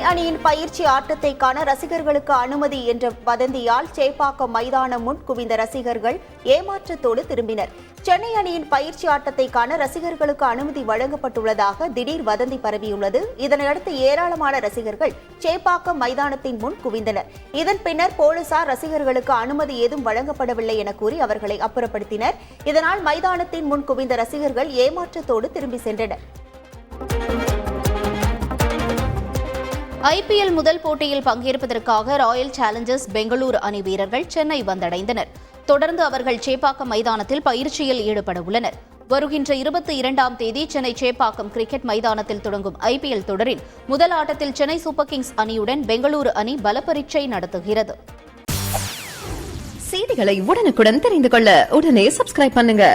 அணியின் பயிற்சி ஆட்டத்தை காண ரசிகர்களுக்கு அனுமதி என்ற வதந்தியால் சேப்பாக்கம் மைதானம் முன் குவிந்த ரசிகர்கள் ஏமாற்றத்தோடு திரும்பினர். சென்னை அணியின் பயிற்சி ஆட்டத்தை காண ரசிகர்களுக்கு அனுமதி வழங்கப்பட்டுள்ளதாக திடீர் வதந்தி பரவியுள்ளது. இதனையடுத்து ஏராளமான ரசிகர்கள் சேப்பாக்கம் மைதானத்தின் முன் குவிந்தனர். இதன் பின்னர் போலீசார் ரசிகர்களுக்கு அனுமதி ஏதும் வழங்கப்படவில்லை என கூறி அவர்களை அப்புறப்படுத்தினர். இதனால் மைதானத்தின் முன் குவிந்த ரசிகர்கள் ஏமாற்றத்தோடு திரும்பி சென்றனர். ஐபிஎல் முதல் போட்டியில் பங்கேற்பதற்காக ராயல் சேலஞ்சர்ஸ் பெங்களூரு அணி வீரர்கள் சென்னை வந்தடைந்தனர். தொடர்ந்து அவர்கள் சேப்பாக்கம் மைதானத்தில் பயிற்சியில் ஈடுபட உள்ளனர். வருகின்ற 22ஆம் தேதி சென்னை சேப்பாக்கம் கிரிக்கெட் மைதானத்தில் தொடங்கும் ஐபிஎல் தொடரின் முதல் ஆட்டத்தில் சென்னை சூப்பர் கிங்ஸ் அணியுடன் பெங்களூரு அணி பலப்பரீட்சை நடத்துகிறது. செய்திகளை உடனுக்குடன் தெரிந்து கொள்ள உடனே சப்ஸ்கிரைப் பண்ணுங்க.